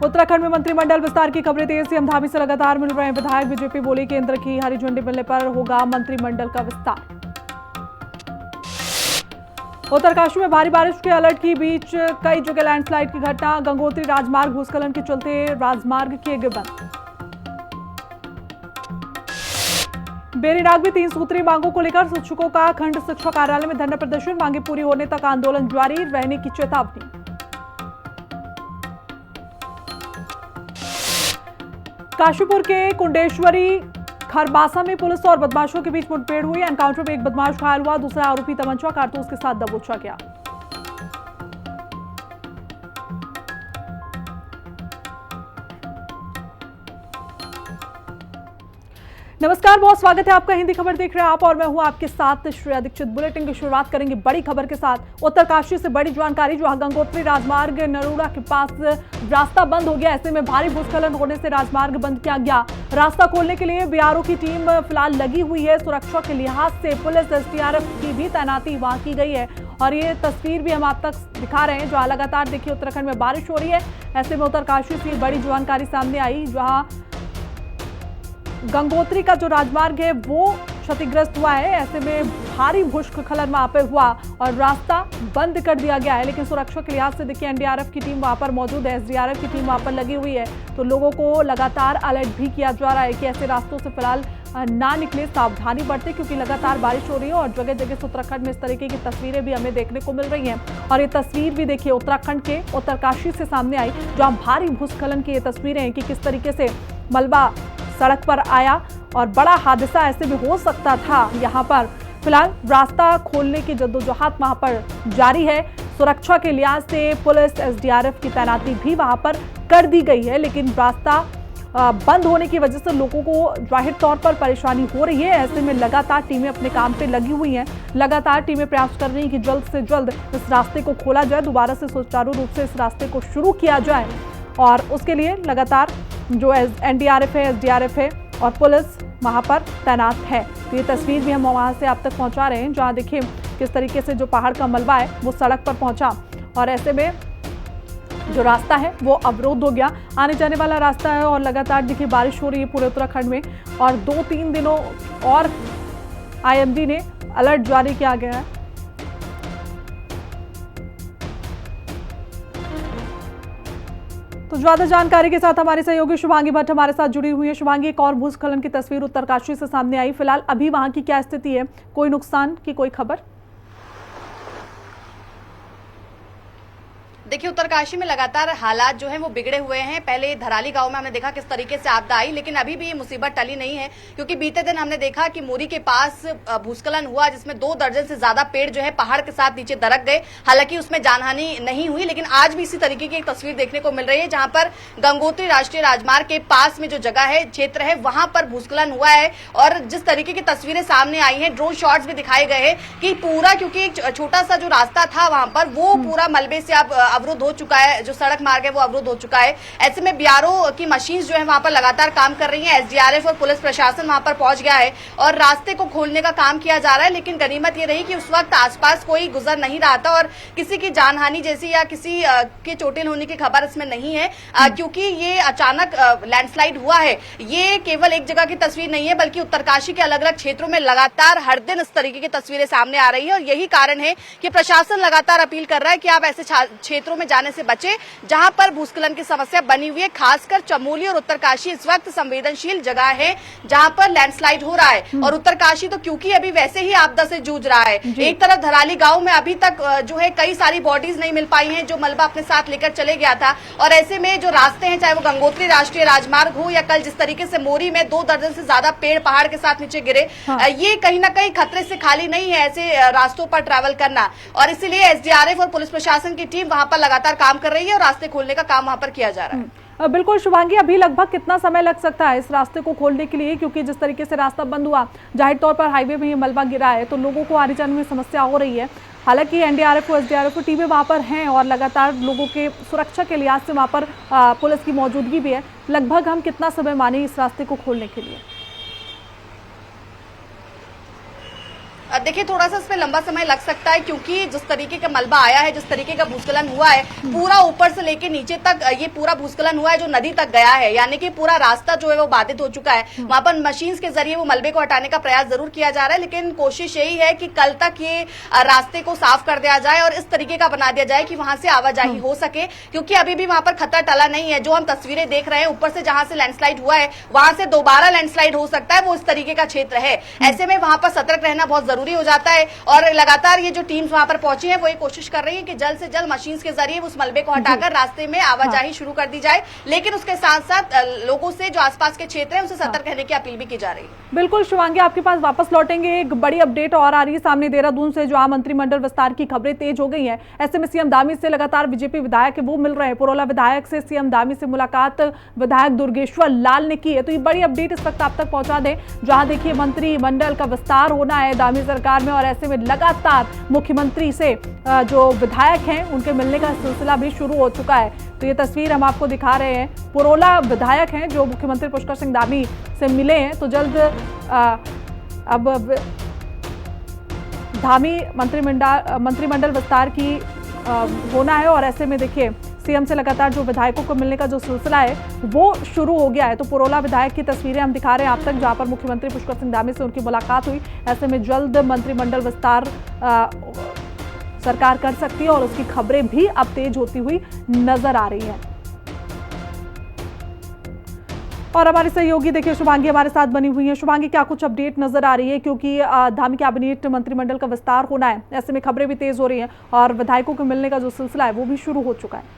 उत्तराखंड में मंत्रिमंडल विस्तार की खबरें तेज। सीएम धामी से लगातार मिल रहे हैं विधायक। बीजेपी बोली केंद्र की हरी झंडी मिलने पर होगा मंत्रिमंडल का विस्तार। उत्तरकाशी में भारी बारिश के अलर्ट की बीच कई जगह लैंडस्लाइड की घटना। गंगोत्री राजमार्ग भूस्खलन के चलते राजमार्ग किए गए बंद। बेरीनाग में 3 सूत्री मांगों को लेकर शिक्षकों का खंड शिक्षा कार्यालय में धरना प्रदर्शन। मांगे पूरी होने तक आंदोलन जारी रहने की चेतावनी। काशीपुर के कुंडेश्वरी खरबासा में पुलिस और बदमाशों के बीच मुठभेड़ हुई। एनकाउंटर में एक बदमाश घायल हुआ, दूसरा आरोपी तमंचा कारतूस के साथ दबोचा गया। नमस्कार, बहुत स्वागत है आपका। हिंदी खबर देख रहे हैं आप और मैं हूं आपके साथ श्रेया दीक्षित। बुलेटिन की शुरुआत करेंगे बड़ी खबर के साथ। उत्तरकाशी से बड़ी जानकारी, जहां गंगोत्री राजमार्ग नरूड़ा के पास रास्ता बंद हो गया। ऐसे में भारी भूस्खलन होने से राजमार्ग बंद किया गया। रास्ता खोलने के लिए बीआरओ की टीम फिलहाल लगी हुई है। सुरक्षा के लिहाज से पुलिस एसडीआरएफ की भी तैनाती वहां की गई है और ये तस्वीर भी हम आप तक दिखा रहे हैं, जहां लगातार देखिए उत्तराखंड में बारिश हो रही है। ऐसे में उत्तरकाशी से बड़ी जानकारी सामने आई, जहां गंगोत्री का जो राजमार्ग है वो क्षतिग्रस्त हुआ है। ऐसे में भारी भूस्खलन वहां पर हुआ और रास्ता बंद कर दिया गया है। लेकिन सुरक्षा के लिहाज से देखिए एनडीआरएफ की टीम वहां पर मौजूद है, एसडीआरएफ की टीम वहां पर लगी हुई है। तो लोगों को लगातार अलर्ट भी किया जा रहा है कि ऐसे रास्तों से फिलहाल ना निकले, सावधानी बरतें, क्योंकि लगातार बारिश हो रही है और जगह जगह से उत्तराखंड में इस तरीके की तस्वीरें भी हमें देखने को मिल रही हैं। और ये तस्वीर भी देखिए उत्तराखंड के उत्तरकाशी से सामने आई, जहां भारी भूस्खलन की ये तस्वीरें हैं कि किस तरीके से मलबा सड़क पर आया और बड़ा हादसा ऐसे भी हो सकता था। यहाँ पर फिलहाल रास्ता खोलने की जद्दोजहद वहां पर जारी है। सुरक्षा के लिहाज से पुलिस एसडीआरएफ की तैनाती भी वहां पर कर दी गई है। लेकिन रास्ता बंद होने की वजह से लोगों को जाहिर तौर पर परेशानी हो रही है। ऐसे में लगातार टीमें अपने काम पे लगी हुई हैं। लगातार टीमें प्रयास कर रही हैं कि जल्द से जल्द इस रास्ते को खोला जाए, दोबारा से सुचारू रूप से इस रास्ते को शुरू किया जाए। और उसके लिए लगातार जो एनडीआरएफ है, एसडीआरएफ है और पुलिस वहां पर तैनात है। तो ये तस्वीर भी हम वहां से आप तक पहुंचा रहे हैं, जहां देखिए किस तरीके से जो पहाड़ का मलबा है वो सड़क पर पहुंचा और ऐसे में जो रास्ता है वो अवरुद्ध हो गया। आने जाने वाला रास्ता है और लगातार देखिए बारिश हो रही है पूरे उत्तराखंड में और 2-3 दिनों और आईएमडी ने अलर्ट जारी किया गया है। तो ज्यादा जानकारी के साथ हमारे सहयोगी शुभांगी भट्ट हमारे साथ जुड़ी हुई है। शुभांगी, एक और भूस्खलन की तस्वीर उत्तरकाशी से सामने आई। फिलहाल अभी वहां की क्या स्थिति है? कोई नुकसान की कोई खबर? देखिए उत्तरकाशी में लगातार हालात जो हैं वो बिगड़े हुए हैं। पहले धराली गांव में हमने देखा किस तरीके से आपदा आई, लेकिन अभी भी ये मुसीबत टली नहीं है, क्योंकि बीते दिन हमने देखा कि मोरी के पास भूस्खलन हुआ, जिसमें 2 दर्जन से ज्यादा पेड़ जो है पहाड़ के साथ नीचे दरक गए। हालांकि उसमें जानहानि नहीं हुई, लेकिन आज भी इसी तरीके की एक तस्वीर देखने को मिल रही है, जहां पर गंगोत्री राष्ट्रीय राजमार्ग के पास में जो जगह है, क्षेत्र है, वहां पर भूस्खलन हुआ है। और जिस तरीके की तस्वीरें सामने आई हैं, ड्रोन शॉट्स भी दिखाए गए हैं कि पूरा, क्योंकि एक छोटा सा जो रास्ता था वहां पर वो पूरा मलबे से अब अवरुद्ध हो चुका है। जो सड़क मार्ग है वो अवरुद्ध हो चुका है। ऐसे में बीआरओ की मशीन जो है वहां पर लगातार काम कर रही है। एसडीआरएफ और पुलिस प्रशासन वहां पर पहुंच गया है और रास्ते को खोलने का काम किया जा रहा है। लेकिन गनीमत ये रही कि उस वक्त आसपास कोई गुजर नहीं रहा था और किसी की जानहानि जैसी या किसी के चोटिल होने की खबर इसमें नहीं है, क्योंकि ये अचानक लैंडस्लाइड हुआ है। ये केवल एक जगह की तस्वीर नहीं है, बल्कि उत्तरकाशी के अलग अलग क्षेत्रों में लगातार हर दिन इस तरीके की तस्वीरें सामने आ रही है। और यही कारण है कि प्रशासन लगातार अपील कर रहा है कि आप ऐसे क्षेत्रों में जाने से बचे जहां पर भूस्खलन की समस्या बनी हुई है। खासकर चमोली और उत्तरकाशी इस वक्त संवेदनशील जगह है जहां पर लैंडस्लाइड हो रहा है। और उत्तरकाशी तो क्योंकि अभी वैसे ही आपदा से जूझ रहा है। एक तरफ धराली गांव में अभी तक जो है कई सारी बॉडीज नहीं मिल पाई हैं, जो मलबा अपने साथ लेकर चले गया था। और ऐसे में जो रास्ते हैं, चाहे वो गंगोत्री राष्ट्रीय राजमार्ग हो या कल जिस तरीके से मोरी में 2 दर्जन से ज्यादा पेड़ पहाड़ के साथ नीचे गिरे, ये कहीं ना कहीं खतरे से खाली नहीं है ऐसे रास्तों पर ट्रैवल करना। और इसीलिए एसडीआरएफ और पुलिस प्रशासन की टीम वहां पर लगातार काम कर रही है और रास्ते खोलने का काम वहां पर किया जा रहा है। बिल्कुल शुभांगी, अभी लगभग कितना समय लग सकता है इस रास्ते को खोलने के लिए? क्योंकि जिस तरीके से रास्ता बंद हुआ, जाहिर तौर पर हाईवे में ये मलबा गिरा है, तो लोगों को आने जाने में समस्या हो रही है। हालांकि एनडीआरएफ और एसडीआरएफ की टीमें वहां पर हैं और लगातार लोगों के सुरक्षा के लिहाज से वहां पर पुलिस की मौजूदगी भी है। लगभग हम कितना समय माने इस रास्ते को खोलने के लिए? देखिए थोड़ा सा इसमें लंबा समय लग सकता है, क्योंकि जिस तरीके का मलबा आया है, जिस तरीके का भूस्खलन हुआ है, पूरा ऊपर से लेके नीचे तक ये पूरा भूस्खलन हुआ है जो नदी तक गया है, यानी कि पूरा रास्ता जो है वो बाधित हो चुका है। वहां पर मशीन के जरिए वो मलबे को हटाने का प्रयास जरूर किया जा रहा है, लेकिन कोशिश यही है कि कल तक ये रास्ते को साफ कर दिया जाए और इस तरीके का बना दिया जाए कि वहां से आवाजाही हो सके, क्योंकि अभी भी वहां पर खतरा टला नहीं है। जो हम तस्वीरें देख रहे हैं ऊपर से, जहां से लैंडस्लाइड हुआ है वहां से दोबारा लैंडस्लाइड हो सकता है, वो इस तरीके का क्षेत्र है। ऐसे में वहां पर सतर्क रहना बहुत जरूरी हो जाता है और लगातार ये जो टीम्स वहां पर पहुंची है वो ये कोशिश कर रही है कि जल्द से जल्द मशीन के जरिए उस मलबे को हटाकर रास्ते में आवाजाही शुरू कर दी जाए, लेकिन उसके साथ साथ लोगों से जो आसपास के क्षेत्र है उनसे सतर्क रहने की अपील भी की जा रही है। बिल्कुल शिवांगी, आपके पास वापस लौटेंगे। एक बड़ी अपडेट और आ रही है सामने, देहरादून से जहां मंत्रिमंडल विस्तार की खबरें तेज हो गई हैं। ऐसे में सीएम धामी से लगातार बीजेपी विधायक है वो मिल रहे हैं। पुरोला विधायक से सीएम धामी से मुलाकात विधायक दुर्गेश्वर लाल ने की है। तो ये बड़ी अपडेट इस वक्त आप तक पहुंचा दें, जहां देखिए मंत्रिमंडल का विस्तार होना है धामी सरकार में, और ऐसे में लगातार मुख्यमंत्री से जो विधायक हैं उनके मिलने का सिलसिला भी शुरू हो चुका है। तो ये तस्वीर हम आपको दिखा रहे हैं, पुरोला विधायक हैं जो मुख्यमंत्री पुष्कर सिंह धामी से मिले हैं। तो जल्द अब धामी मंत्रिमंडल विस्तार की होना है, और ऐसे में देखिए सीएम से लगातार जो विधायकों को मिलने का जो सिलसिला है वो शुरू हो गया है। तो पुरोला विधायक की तस्वीरें हम दिखा रहे हैं आप तक, जहां पर मुख्यमंत्री पुष्कर सिंह धामी से उनकी मुलाकात हुई। ऐसे में जल्द मंत्रिमंडल विस्तार सरकार कर सकती है और उसकी खबरें भी अब तेज होती हुई नजर आ रही हैं। और हमारे सहयोगी देखिए शुभांगी हमारे साथ बनी हुई है। शुभांगी, क्या कुछ अपडेट नजर आ रही है, क्योंकि धामी कैबिनेट मंत्रिमंडल का विस्तार होना है, ऐसे में खबरें भी तेज हो रही हैं और विधायकों को मिलने का जो सिलसिला है वो भी शुरू हो चुका है।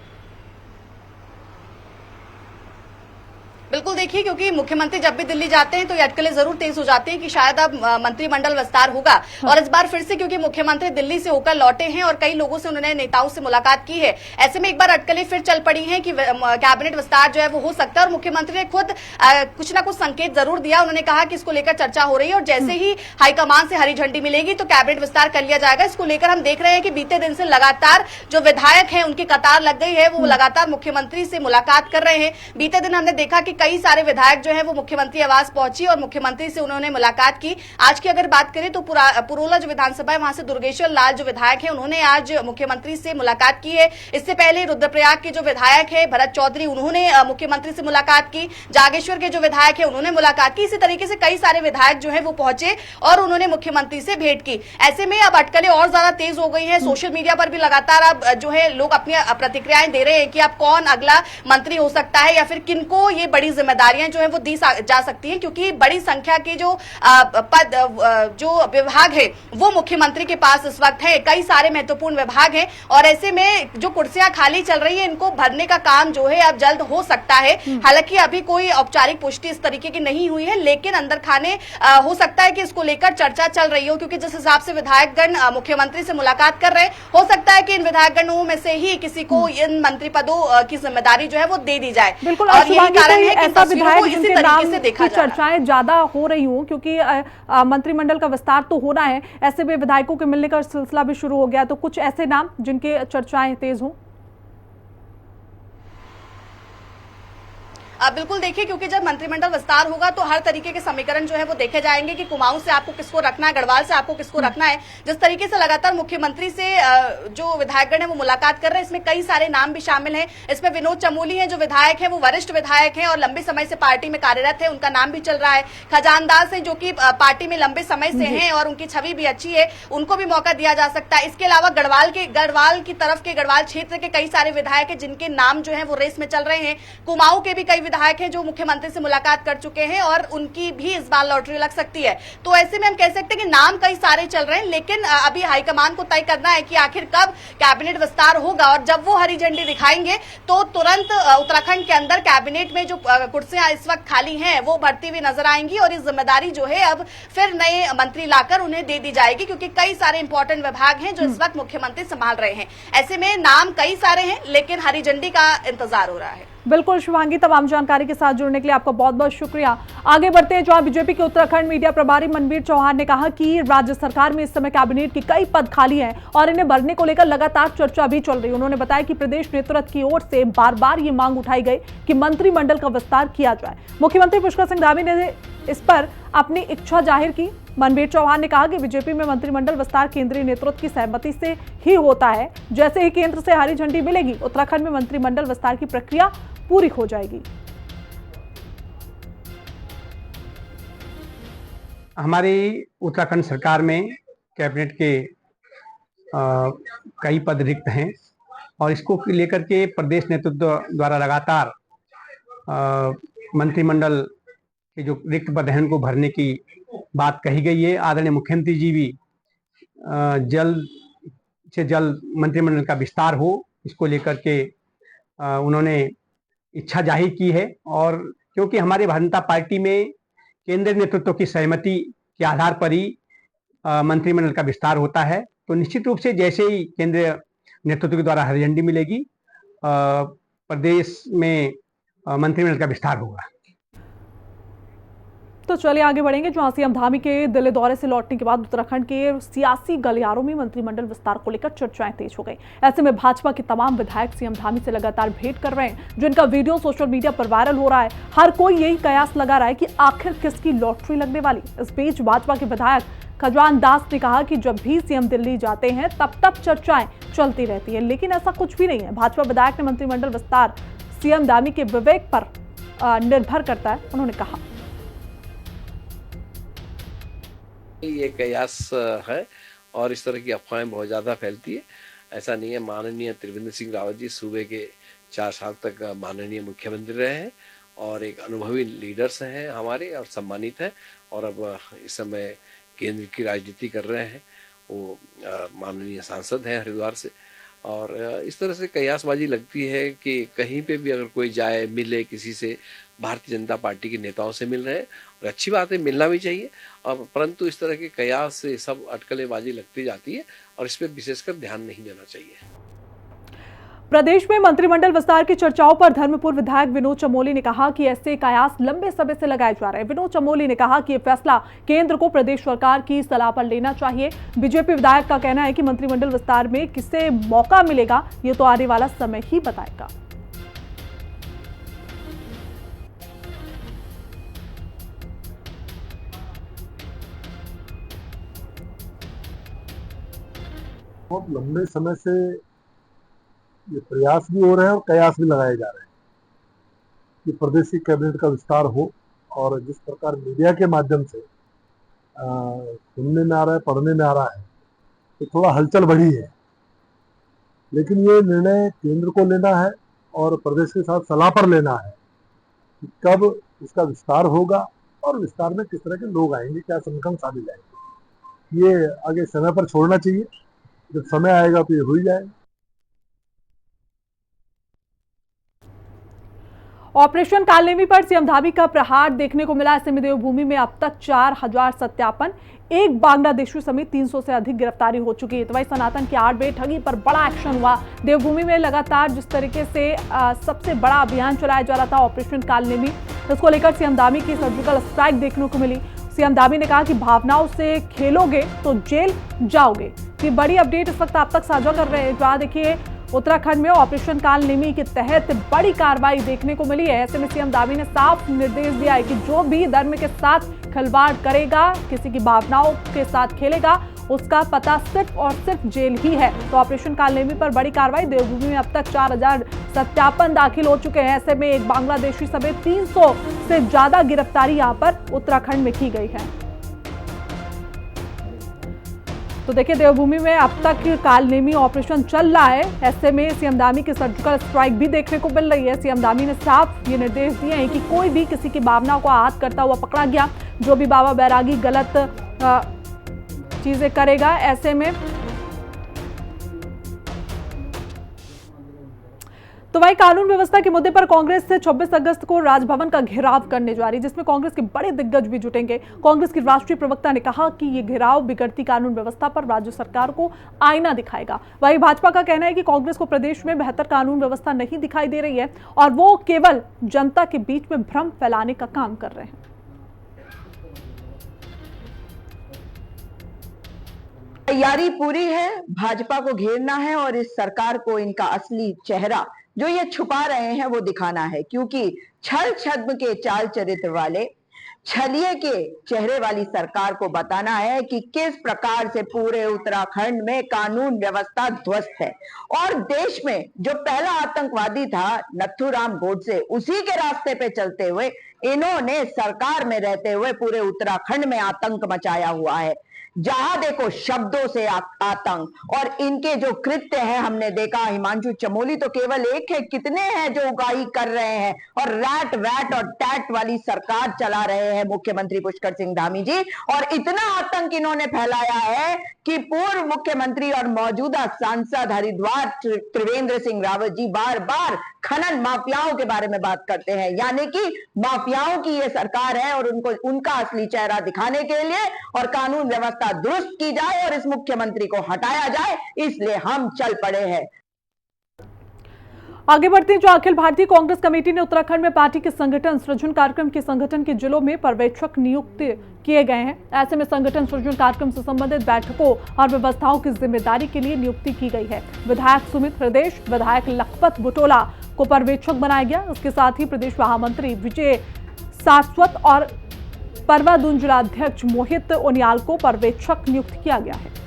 बिल्कुल देखिए, क्योंकि मुख्यमंत्री जब भी दिल्ली जाते हैं तो ये अटकलें जरूर तेज हो जाती हैं कि शायद अब मंत्रिमंडल विस्तार होगा। और इस बार फिर से क्योंकि मुख्यमंत्री दिल्ली से होकर लौटे हैं और कई लोगों से उन्होंने नेताओं से मुलाकात की है, ऐसे में एक बार अटकलें फिर चल पड़ी हैं कि कैबिनेट विस्तार जो है वो हो सकता है। और मुख्यमंत्री ने खुद कुछ ना कुछ संकेत जरूर दिया। उन्होंने कहा कि इसको लेकर चर्चा हो रही है और जैसे ही हाईकमान से हरी झंडी मिलेगी तो कैबिनेट विस्तार कर लिया जाएगा। इसको लेकर हम देख रहे हैं कि बीते दिन से लगातार जो विधायक है उनकी कतार लग गई है, वो लगातार मुख्यमंत्री से मुलाकात कर रहे हैं। बीते दिन हमने देखा कि कई सारे विधायक जो है वो मुख्यमंत्री आवास पहुंची और मुख्यमंत्री से उन्होंने मुलाकात की। आज की अगर बात करें तो पुरोला जो विधानसभा है वहां से दुर्गेश्वर लाल जो विधायक है उन्होंने आज मुख्यमंत्री से मुलाकात की है। इससे पहले रुद्रप्रयाग के जो विधायक है भरत चौधरी, उन्होंने मुख्यमंत्री से मुलाकात की। जागेश्वर के जो विधायक है उन्होंने मुलाकात की। इसी तरीके से कई सारे विधायक जो है वो पहुंचे और उन्होंने मुख्यमंत्री से भेंट की। ऐसे में अब अटकलें और ज्यादा तेज हो गई है। सोशल मीडिया पर भी लगातार अब जो है लोग अपनी प्रतिक्रियाएं दे रहे हैं कि अब कौन अगला मंत्री हो सकता है या फिर किनको ये बड़ी जिम्मेदारियां जो है वो दी जा सकती है, क्योंकि बड़ी संख्या के जो पद जो विभाग है वो मुख्यमंत्री के पास इस वक्त है। कई सारे महत्वपूर्ण विभाग हैं और ऐसे में जो कुर्सियां खाली चल रही है इनको भरने का काम जो है अब जल्द हो सकता है। हालांकि अभी कोई औपचारिक पुष्टि इस तरीके की नहीं हुई है, लेकिन अंदर खाने हो सकता है कि इसको लेकर चर्चा चल रही हो, क्योंकि जिस हिसाब से विधायकगण मुख्यमंत्री से मुलाकात कर रहे हैं, हो सकता है कि इन विधायकगणों में से ही किसी को इन मंत्री पदों की जिम्मेदारी जो है वो दे दी जाए। बिल्कुल, और यही कारण है कि तस्वीरों को इसी तरीके से देखा की चर्चाएं ज्यादा हो रही हूं, क्योंकि मंत्रिमंडल का विस्तार तो होना है, ऐसे में विधायकों के मिलने का सिलसिला भी शुरू हो गया। तो कुछ ऐसे नाम जिनके चर्चाएं तेज हों। बिल्कुल देखिए, क्योंकि जब मंत्रिमंडल विस्तार होगा तो हर तरीके के समीकरण जो है वो देखे जाएंगे कि कुमाऊं से आपको किसको रखना है, गढ़वाल से आपको किसको रखना है। जिस तरीके से लगातार मुख्यमंत्री से जो विधायकगण है वो मुलाकात कर रहे हैं, इसमें कई सारे नाम भी शामिल हैं। इसमें विनोद चमोली हैं जो विधायक हैं, वो वरिष्ठ विधायक हैं और लंबे समय से पार्टी में कार्यरत है, उनका नाम भी चल रहा है। खजानदास है जो कि पार्टी में लंबे समय से हैं और उनकी छवि भी अच्छी है, उनको भी मौका दिया जा सकता है। इसके अलावा गढ़वाल की तरफ के गढ़वाल क्षेत्र के कई सारे विधायक है जिनके नाम जो है वो रेस में चल रहे हैं। कुमाऊं के भी कई विधायक हैं जो मुख्यमंत्री से मुलाकात कर चुके हैं और उनकी भी इस बार लॉटरी लग सकती है। तो ऐसे में हम कह सकते हैं कि नाम कई सारे चल रहे हैं, लेकिन अभी हाईकमान को तय करना है कि आखिर कब कैबिनेट विस्तार होगा। और जब वो हरी झंडी दिखाएंगे तो तुरंत उत्तराखंड के अंदर कैबिनेट में जो कुर्सियां इस वक्त खाली हैं वो भरती हुई नजर आएंगी और इस जिम्मेदारी जो है अब फिर नए मंत्री लाकर उन्हें दे दी जाएगी, क्योंकि कई सारे इंपॉर्टेंट विभाग हैं जो इस वक्त मुख्यमंत्री संभाल रहे हैं। ऐसे में नाम कई सारे हैं, लेकिन हरी झंडी का इंतजार हो रहा है। बिल्कुल शिवांगी, तमाम जानकारी के साथ जुड़ने के लिए आपका बहुत बहुत शुक्रिया। आगे बढ़ते हैं, जहां बीजेपी के उत्तराखंड मीडिया प्रभारी मनवीर चौहान ने कहा कि राज्य सरकार में इस समय कैबिनेट के कई पद खाली हैं और इन्हें भरने को लेकर लगातार चर्चा भी चल रही है। उन्होंने बताया कि प्रदेश नेतृत्व की ओर से बार बार ये मांग उठाई गई कि मंत्रिमंडल का विस्तार किया जाए। मुख्यमंत्री पुष्कर सिंह धामी ने इस पर अपनी इच्छा जाहिर की मनबीर चौहान ने कहा कि बीजेपी में मंत्रिमंडल विस्तार केंद्रीय नेतृत्व की सहमति से ही होता है। जैसे ही केंद्र से हरी झंडी मिलेगी, उत्तराखंड में मंत्रिमंडल विस्तार की प्रक्रिया पूरी हो जाएगी। हमारी उत्तराखंड सरकार में कैबिनेट के कई पद रिक्त हैं और इसको लेकर के प्रदेश नेतृत्व द्वारा लगातार मंत्रिमंडल के जो रिक्त पद हैं उनको भरने की बात कही गई है। आदरणीय मुख्यमंत्री जी भी जल्द से जल्द मंत्रिमंडल का विस्तार हो, इसको लेकर के उन्होंने इच्छा जाहिर की है। और क्योंकि हमारे भारतीय जनता पार्टी में केंद्रीय नेतृत्व की सहमति के आधार पर ही मंत्रिमंडल का विस्तार होता है, तो निश्चित रूप से जैसे ही केंद्रीय नेतृत्व के द्वारा हरी झंडी मिलेगी, प्रदेश में मंत्रिमंडल का विस्तार होगा। तो चलिए आगे बढ़ेंगे। जहां सीएम धामी के दिल्ली दौरे से लौटने के बाद उत्तराखंड के सियासी गलियारों में मंत्रिमंडल विस्तार को लेकर चर्चाएं तेज हो गई। ऐसे में भाजपा के तमाम विधायक सीएम धामी से लगातार भेंट कर रहे हैं, जिनका वीडियो सोशल मीडिया पर वायरल हो रहा है। हर कोई यही कयास लगा रहा है कि आखिर किसकी लॉटरी लगने वाली। इस बीच भाजपा के विधायक खजवान दास ने कहा कि जब भी सीएम दिल्ली जाते हैं तब चर्चाएं चलती रहती है, लेकिन ऐसा कुछ भी नहीं है। भाजपा विधायक ने मंत्रिमंडल विस्तार सीएम धामी के विवेक पर निर्भर करता है, उन्होंने कहा। ये कयास है और इस तरह की अफवाहें बहुत ज़्यादा फैलती है। ऐसा नहीं है। माननीय त्रिवेंद्र सिंह रावत जी सूबे के 4 साल तक माननीय मुख्यमंत्री रहे हैं और एक अनुभवी लीडर्स हैं हमारे और सम्मानित हैं, और अब इस समय केंद्र की राजनीति कर रहे हैं। वो माननीय सांसद हैं हरिद्वार से, और इस तरह से कयासबाजी लगती है कि कहीं पे भी अगर कोई जाए मिले किसी से, भारतीय जनता पार्टी के नेताओं से मिल रहे हैं, और अच्छी बात है, मिलना भी चाहिए, और परंतु इस तरह के कयास से सब अटकलेबाजी लगती जाती है और इस पर विशेषकर ध्यान नहीं देना चाहिए। प्रदेश में मंत्रिमंडल विस्तार की चर्चाओं पर धर्मपुर विधायक विनोद चमोली ने कहा कि ऐसे कयास लंबे समय से लगाए जा रहे हैं। विनोद चमोली ने कहा कि यह फैसला केंद्र को प्रदेश सरकार की सलाह पर लेना चाहिए। बीजेपी विधायक का कहना है कि मंत्रिमंडल विस्तार में किसे मौका मिलेगा, ये तो आने वाला समय ही बताएगा। बहुत लंबे समय से ये प्रयास भी हो रहे हैं और कयास भी लगाए जा रहे हैं कि प्रदेश की कैबिनेट का विस्तार हो, और जिस प्रकार मीडिया के माध्यम से सुनने में आ रहा है, पढ़ने में आ रहा है, तो थोड़ा हलचल बढ़ी है। लेकिन ये निर्णय केंद्र को लेना है और प्रदेश के साथ सलाह पर लेना है कि कब इसका विस्तार होगा और विस्तार में किस तरह के लोग आएंगे, क्या संगठन शामिल आएंगे। ये आगे समय पर छोड़ना चाहिए, जब समय आएगा तो ये हो ही जाएगा। ऑपरेशन कालनेमी पर सीएम धामी का प्रहार देखने को मिला। ऐसे में देवभूमि में अब तक 4000 सत्यापन, एक बांग्लादेशी समेत 300 से अधिक गिरफ्तारी हो चुकी है। तो वही सनातन के आड़ में ठगी पर बड़ा एक्शन हुआ। देवभूमि में लगातार जिस तरीके से सबसे बड़ा अभियान चलाया जा रहा था ऑपरेशन कालनेमी, उसको लेकर सीएम धामी की सर्जिकल स्ट्राइक देखने को मिली। सीएम धामी ने कहा कि भावनाओं से खेलोगे तो जेल जाओगे। ये बड़ी अपडेट इस वक्त आप तक साझा कर रहे हैं। जहां देखिए उत्तराखंड में ऑपरेशन कालनेमी के तहत बड़ी कार्रवाई देखने को मिली है। ऐसे में सीएम धामी ने साफ निर्देश दिया है कि जो भी धर्म के साथ खिलवाड़ करेगा, किसी की भावनाओं के साथ खेलेगा, उसका पता सिर्फ और सिर्फ जेल ही है। तो ऑपरेशन कालनेमी पर बड़ी कार्रवाई। देवभूमि में अब तक 4000 सत्यापन दाखिल हो चुके हैं। ऐसे में एक बांग्लादेशी समेत 300 से ज्यादा गिरफ्तारी यहां पर उत्तराखंड में की गई है। तो देखिए देवभूमि में अब तक कालनेमी ऑपरेशन चल रहा है। ऐसे में सीएम धामी की सर्जिकल स्ट्राइक भी देखने को मिल रही है। सीएम धामी ने साफ ये निर्देश दिए हैं कि कोई भी किसी की भावनाओं को आहत करता हुआ पकड़ा गया, जो भी बाबा बैरागी गलत चीजें करेगा, ऐसे में तो वही कानून व्यवस्था के मुद्दे पर कांग्रेस से 26 अगस्त को राजभवन का घेराव करने जा रही है, जिसमें कांग्रेस के बड़े दिग्गज भी जुटेंगे। कांग्रेस की राष्ट्रीय प्रवक्ता ने कहा कि ये घेराव बिगड़ती कानून व्यवस्था पर राज्य सरकार को आईना दिखाएगा। वही भाजपा का कहना है कि कांग्रेस को प्रदेश में बेहतर कानून व्यवस्था नहीं दिखाई दे रही है और वो केवल जनता के बीच में भ्रम फैलाने का काम कर रहे हैं। तैयारी पूरी है, भाजपा को घेरना है और इस सरकार को इनका असली चेहरा जो ये छुपा रहे हैं वो दिखाना है, क्योंकि छल छद्म के चाल चरित्र वाले छलिए के चेहरे वाली सरकार को बताना है कि किस प्रकार से पूरे उत्तराखंड में कानून व्यवस्था ध्वस्त है और देश में जो पहला आतंकवादी था नथुराम गोडसे, उसी के रास्ते पे चलते हुए इन्होंने सरकार में रहते हुए पूरे उत्तराखंड में आतंक मचाया हुआ है। जहां देखो शब्दों से आतंक, और इनके जो कृत्य है हमने देखा, हिमांशु चमोली तो केवल एक है, कितने हैं जो उगाही कर रहे हैं और रैट वैट और टैट वाली सरकार चला रहे हैं मुख्यमंत्री पुष्कर सिंह धामी जी। और इतना आतंक इन्होंने फैलाया है कि पूर्व मुख्यमंत्री और मौजूदा सांसद हरिद्वार त्रिवेंद्र सिंह रावत जी बार बार खनन माफियाओं के बारे में बात करते हैं, यानी कि माफियाओं की ये सरकार है और उनको उनका असली चेहरा दिखाने के लिए और कानून व्यवस्था दुरुस्त की जाए और इस मुख्यमंत्री को हटाया जाए, इसलिए हम चल पड़े हैं। आगे बढ़ते हैं। जो अखिल भारतीय कांग्रेस कमेटी ने उत्तराखंड में पार्टी के संगठन सृजन कार्यक्रम के संगठन के जिलों में पर्यवेक्षक नियुक्त किए गए हैं। ऐसे में संगठन सृजन कार्यक्रम से संबंधित बैठकों और व्यवस्थाओं की जिम्मेदारी के लिए नियुक्ति की गई है। विधायक सुमित प्रदेश, विधायक लखपत बुटोला को पर्यवेक्षक बनाया गया। इसके साथ ही प्रदेश महामंत्री विजय सारस्वत और परवादून जिलाध्यक्ष मोहित उनियाल को पर्यवेक्षक नियुक्त किया गया है।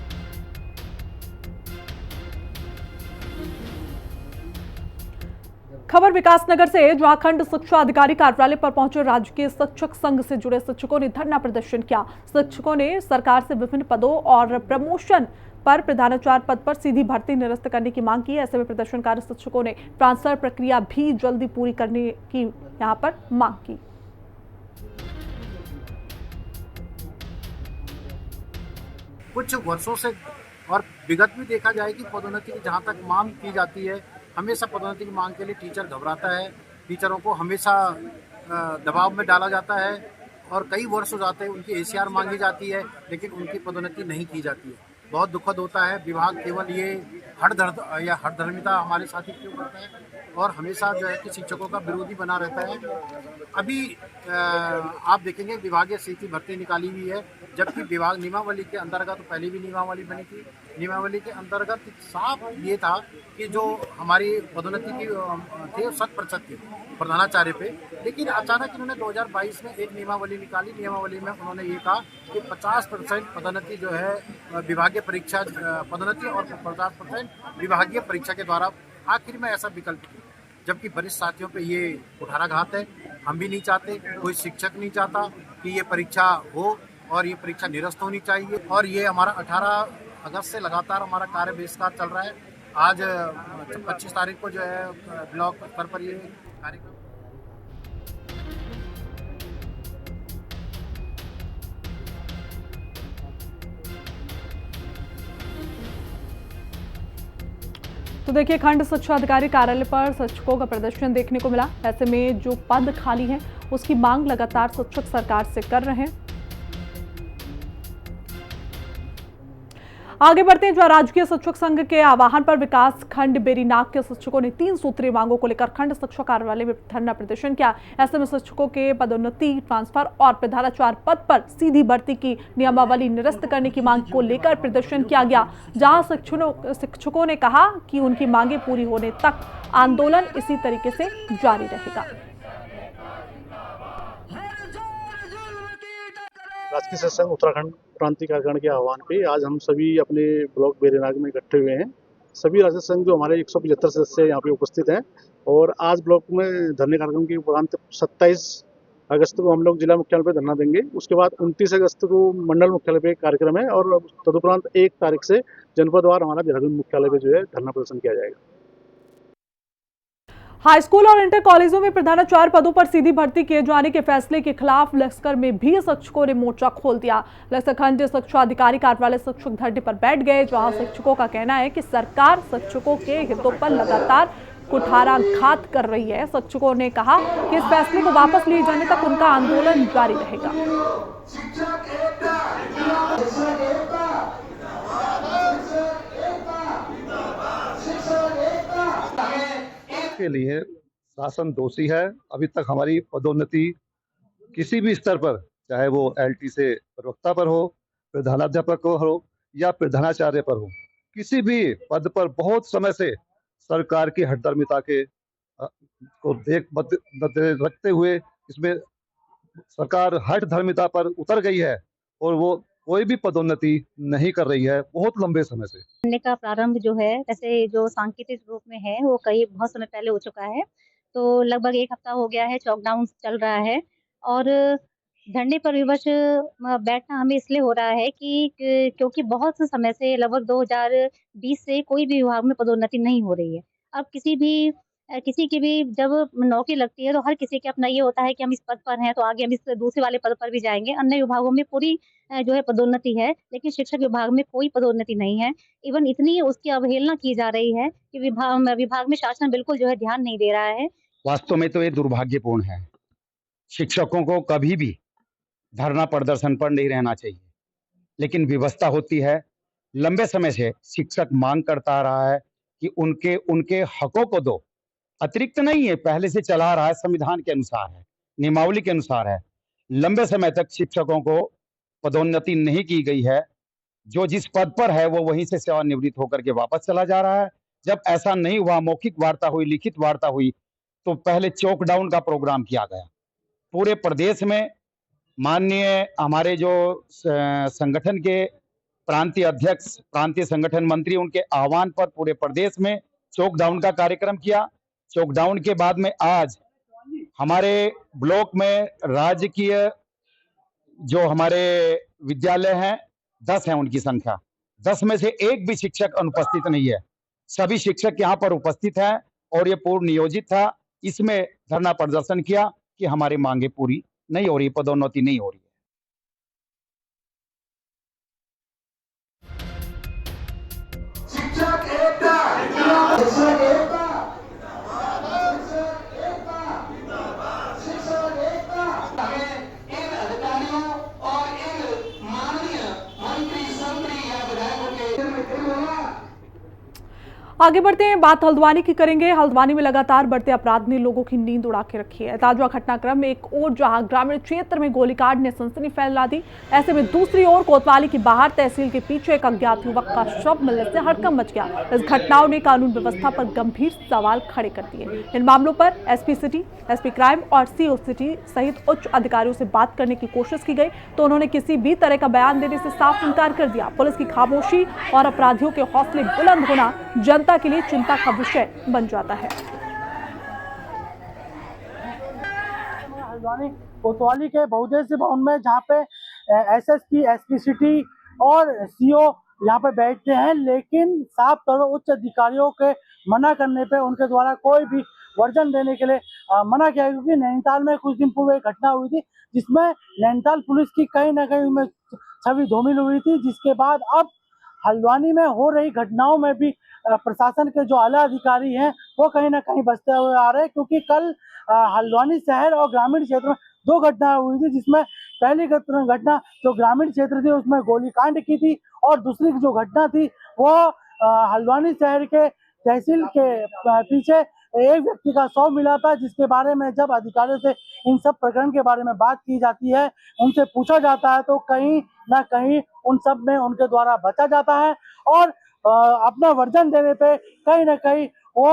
खबर विकासनगर से, जहां खंड शिक्षा अधिकारी कार्यालय पर पहुंचे राजकीय शिक्षक संघ से जुड़े शिक्षकों ने धरना प्रदर्शन किया। शिक्षकों ने सरकार से विभिन्न पदों और प्रमोशन पर प्रधानाचार्य पद पर सीधी भर्ती निरस्त करने की मांग की। ऐसे में प्रदर्शनकारी शिक्षकों ने ट्रांसफर प्रक्रिया भी जल्दी पूरी करने की यहां पर मांग की। कुछ वर्षों से और विगत में देखा जाए कि पदोन्नति की जहाँ तक मांग की जाती है, हमेशा पदोन्नति की मांग के लिए टीचर घबराता है। टीचरों को हमेशा दबाव में डाला जाता है और कई वर्ष हो जाते हैं, उनकी एसीआर मांगी जाती है लेकिन उनकी पदोन्नति नहीं की जाती है। बहुत दुखद होता है। विभाग केवल ये हठधर्मिता हमारे साथ ही क्यों करता है और हमेशा जो है कि शिक्षकों का विरोधी बना रहता है। अभी आप देखेंगे विभागीय सीधी भर्ती निकाली हुई है, जबकि विभाग नियमावली के अंतर्गत पहले भी नियमावली बनी थी। नियमावली के अंतर्गत साफ ये था कि जो हमारी पदोन्नति की थे 100% थी प्रधानाचार्य पे, लेकिन अचानक इन्होंने 2022 में एक नियमावली निकाली। नियमावली में उन्होंने ये कहा कि 50% पदोन्नति जो है विभागीय परीक्षा पदोन्नति और 50% विभागीय परीक्षा के द्वारा। आखिर में ऐसा विकल्प किया, जबकि वरिष्ठ साथियों पे ये कुठाराघात है। हम भी नहीं चाहते, कोई शिक्षक नहीं चाहता कि ये परीक्षा हो और ये परीक्षा निरस्त होनी चाहिए। और ये हमारा 18 अगस्त से लगातार हमारा कार्य बहिष्कार चल रहा है। आज 25 तारीख को जो है ब्लॉक स्तर पर ये कार्यक्रम। तो देखिए, खंड शिक्षा अधिकारी कार्यालय पर शिक्षकों का प्रदर्शन देखने को मिला। ऐसे में जो पद खाली हैं उसकी मांग लगातार शिक्षक सरकार से कर रहे हैं। आगे बढ़ते हैं। जो राजकीय शिक्षक संघ के आह्वान पर विकास खंड बेरीनाग के शिक्षकों ने 3 सूत्रीय मांगों को लेकर खंड शिक्षा कार्यालय में धरना प्रदर्शन किया। ऐसे में शिक्षकों के पदोन्नति, ट्रांसफर और प्रधानाचार्य पद पर सीधी भर्ती की नियमावली निरस्त करने की मांग को लेकर प्रदर्शन किया गया, जहां शिक्षकों ने कहा कि उनकी मांगे पूरी होने तक आंदोलन इसी तरीके से जारी रहेगा। राजकीय शिक्षक संघ उत्तराखंड प्रांतीय कार्यकारिणी के आह्वान पे आज हम सभी अपने ब्लॉक बेरीनाग में इकट्ठे हुए हैं। सभी राजकीय संघ जो हमारे 175 सदस्य यहाँ पे उपस्थित हैं और आज ब्लॉक में धरने कार्यक्रम के उपरांत 27 अगस्त को हम लोग जिला मुख्यालय पे धरना देंगे। उसके बाद 29 अगस्त को मंडल मुख्यालय पे कार्यक्रम है और तदुपरांत 1 तारीख से जनपदवार हमारा देहरादून मुख्यालय पे जो है धरना प्रदर्शन किया जाएगा। हाई स्कूल और इंटर कॉलेजों में प्रधानाचार्य पदों पर सीधी भर्ती किए जाने के फैसले के खिलाफ लश्कर में भी शिक्षकों ने मोर्चा खोल दिया। लश्कर खंड शिक्षा अधिकारी कार्यालय शिक्षक धरने पर बैठ गए, जहां शिक्षकों का कहना है कि सरकार शिक्षकों के हितों पर लगातार कुठाराघात कर रही है। शिक्षकों ने कहा कि इस फैसले को वापस लिए जाने तक उनका आंदोलन जारी रहेगा। के लिए शासन दोषी है। अभी तक हमारी पदोन्नति किसी भी स्तर पर, चाहे वो एलटी से प्रवक्ता पर हो, प्रधानाध्यापक हो या प्रधानाचार्य पर हो, किसी भी पद पर बहुत समय से सरकार की हठधर्मिता के को देख रखते हुए इसमें सरकार हठ धर्मिता पर उतर गई है और वो कोई भी पदोन्नति नहीं कर रही है बहुत लंबे समय से। धरने का प्रारंभ जो है वैसे जो सांकेतिक रूप में है वो कई बहुत समय पहले हो चुका है। तो लगभग 1 हफ्ता हो गया है लॉकडाउन चल रहा है और धरने पर विवश बैठना हमें इसलिए हो रहा है कि क्योंकि बहुत से समय से लगभग 2020 से कोई भी विभाग में पदोन्नति नहीं हो रही है। अब किसी की भी जब नौकरी लगती है तो हर किसी के अपना ये होता है कि हम इस पद पर हैं तो आगे हम इस दूसरे वाले पद पर भी जाएँगे। अन्य विभागों में पूरी जो है पदोन्नति है, लेकिन शिक्षक विभाग में कोई पदोन्नति नहीं है। इवन इतनी उसकी अवहेलना की जा रही है कि विभाग में शासन बिल्कुल जो है ध्यान नहीं दे रहा है। वास्तव में तो ये दुर्भाग्यपूर्ण है। शिक्षकों को कभी भी धरना प्रदर्शन पर नहीं रहना चाहिए, लेकिन व्यवस्था होती है। लंबे समय से शिक्षक मांग करता आ रहा है कि उनके हकों को दो। अतिरिक्त नहीं है, पहले से चला आ रहा है, संविधान के अनुसार है, नियमावली के अनुसार है। लंबे समय तक शिक्षकों को पदोन्नति नहीं की गई है। जो जिस पद पर है वो वहीं से सेवानिवृत्त होकर के वापस चला जा रहा है। जब ऐसा नहीं हुआ, मौखिक वार्ता हुई, लिखित वार्ता हुई, तो पहले चौक डाउन का प्रोग्राम किया गया। पूरे प्रदेश में माननीय हमारे जो संगठन के प्रांतीय अध्यक्ष, प्रांतीय संगठन मंत्री, उनके आह्वान पर पूरे प्रदेश में चौक डाउन का कार्यक्रम किया। चौक डाउन के बाद में आज हमारे ब्लॉक में राजकीय जो हमारे विद्यालय हैं 10 हैं उनकी संख्या, 10 में से एक भी शिक्षक अनुपस्थित नहीं है। सभी शिक्षक यहाँ पर उपस्थित हैं और ये पूर्व नियोजित था। इसमें धरना प्रदर्शन किया कि हमारी मांगे पूरी नहीं हो रही, पदोन्नति नहीं हो रही है। आगे बढ़ते हैं, बात हल्द्वानी की करेंगे। हल्द्वानी में लगातार बढ़ते अपराध ने लोगों की नींद उड़ा के रखी है। ताजा घटनाक्रम में एक ओर जहां ग्रामीण क्षेत्र में गोलीकांड ने सनसनी फैला दी, ऐसे में दूसरी ओर कोतवाली की बाहर तहसील के पीछे एक अज्ञात युवक का शव मिलने से हड़कंप मच गया। इस घटनाओं ने कानून व्यवस्था पर गंभीर सवाल खड़े कर दिए। इन मामलों पर एसपी सिटी, एसपी क्राइम और सीओ सिटी सहित उच्च अधिकारियों से बात करने की कोशिश की गई तो उन्होंने किसी भी तरह का बयान देने से साफ इनकार कर दिया। पुलिस की खामोशी और अपराधियों के हौसले बुलंद होना जनता के लिए चिंता का विषय बन जाता है। कोतवाली के बहुउद्देशीय भवन में जहाँ पे एसएसपी, एसपी सिटी और सीओ यहाँ पे बैठते हैं, लेकिन साफ तौर पर उच्च अधिकारियों के मना करने पे उनके द्वारा कोई भी वर्जन देने के लिए मना किया, क्योंकि नैनीताल में कुछ दिन पूर्व एक घटना हुई थी जिसमें नैनीताल पुलिस की कहीं ना कहीं में छवि धूमिल हुई थी, जिसके बाद अब हल्द्वानी में हो रही घटनाओं में भी प्रशासन के जो आला अधिकारी हैं वो कहीं ना कहीं बचते हुए आ रहे हैं, क्योंकि कल हल्द्वानी शहर और ग्रामीण क्षेत्र में 2 घटनाएं हुई थी, जिसमें पहली घटना जो ग्रामीण क्षेत्र थी उसमें गोलीकांड की थी और दूसरी जो घटना थी वो हल्द्वानी शहर के तहसील के पीछे एक व्यक्ति का शव मिला था, जिसके बारे में जब अधिकारियों से इन सब प्रकरण के बारे में बात की जाती है, उनसे पूछा जाता है, तो कहीं ना कहीं उन सब में उनके द्वारा बचा जाता है और अपना वर्जन देने पे कहीं ना कहीं वो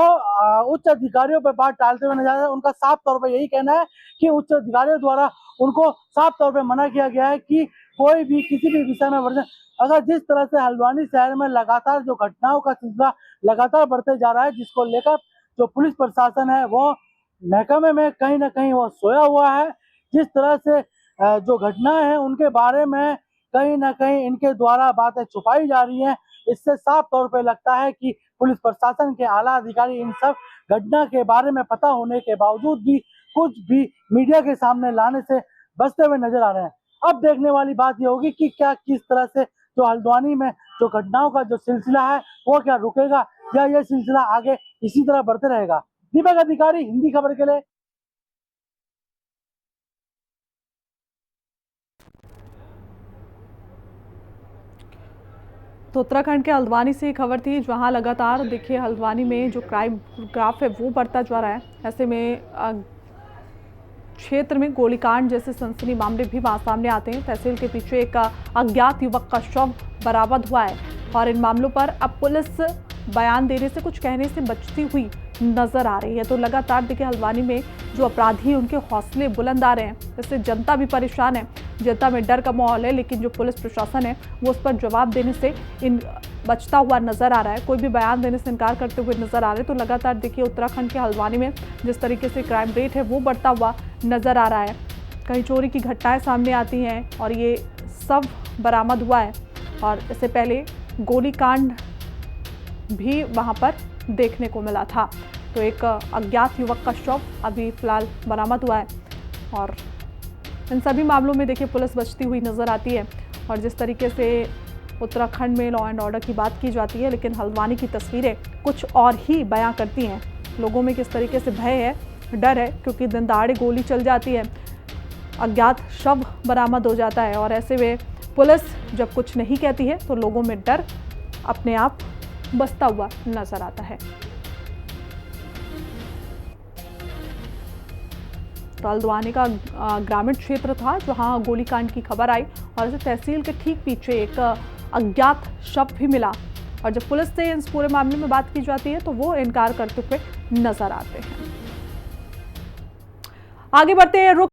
उच्च अधिकारियों पर बात टालते हुए नजर आ रहे हैं। उनका साफ तौर पे यही कहना है कि उच्च अधिकारियों द्वारा उनको साफ तौर पे मना किया गया है कि कोई भी किसी भी विषय में वर्जन, अगर जिस तरह से हल्द्वानी शहर में लगातार जो घटनाओं का सिलसिला लगातार बढ़ते जा रहा है, जिसको लेकर जो पुलिस प्रशासन है वो महकमे में कहीं ना कहीं वो सोया हुआ है। जिस तरह से जो घटनाएं हैं उनके बारे में कहीं ना कहीं इनके द्वारा बातें छुपाई जा रही हैं, इससे साफ तौर पे लगता है कि पुलिस प्रशासन के आला अधिकारी इन सब घटना के बारे में पता होने के बावजूद भी कुछ भी मीडिया के सामने लाने से बचते हुए नजर आ रहे हैं। अब देखने वाली बात ये होगी कि क्या किस तरह से जो हल्द्वानी में जो घटनाओं का जो सिलसिला है वो क्या रुकेगा या ये सिलसिला आगे इसी तरह बढ़ते रहेगा। दीपक अधिकारी, हिंदी खबर के लिए। तो उत्तराखंड के हल्द्वानी से खबर थी, जहां लगातार देखिए हल्द्वानी में जो क्राइम ग्राफ है वो बढ़ता जा रहा है। ऐसे में क्षेत्र में गोलीकांड जैसे सनसनी मामले भी वहां सामने आते हैं। तहसील के पीछे एक अज्ञात युवक का शव बरामद हुआ है और इन मामलों पर अब पुलिस बयान देने से, कुछ कहने से बचती हुई नजर आ रही है। तो लगातार देखिए हल्द्वानी में जो अपराधी हैं उनके हौसले बुलंद आ रहे हैं, इससे जनता भी परेशान है, जनता में डर का माहौल है, लेकिन जो पुलिस प्रशासन है वो उस पर जवाब देने से बचता हुआ नजर आ रहा है, कोई भी बयान देने से इनकार करते हुए नजर आ रहे हैं। तो लगातार देखिए उत्तराखंड के हल्द्वानी में जिस तरीके से क्राइम रेट है वो बढ़ता हुआ नजर आ रहा है, कहीं चोरी की घटनाएं सामने आती हैं और ये सब बरामद हुआ है। और इससे पहले गोलीकांड भी वहां पर देखने को मिला था। तो एक अज्ञात युवक का शव अभी फिलहाल बरामद हुआ है और इन सभी मामलों में देखिए पुलिस बचती हुई नजर आती है। और जिस तरीके से उत्तराखंड में लॉ एंड ऑर्डर की बात की जाती है, लेकिन हल्द्वानी की तस्वीरें कुछ और ही बयां करती हैं। लोगों में किस तरीके से भय है, डर है, क्योंकि दिन दहाड़े गोली चल जाती है, अज्ञात शव बरामद हो जाता है और ऐसे में पुलिस जब कुछ नहीं कहती है तो लोगों में डर अपने आप बसता हुआ नजर आता है। तो हल्द्वानी का ग्रामीण क्षेत्र था जहां गोलीकांड की खबर आई और इसे तहसील के ठीक पीछे एक अज्ञात शव भी मिला। और जब पुलिस से इस पूरे मामले में बात की जाती है तो वो इनकार करते हुए नजर आते हैं। आगे बढ़ते हैं रुख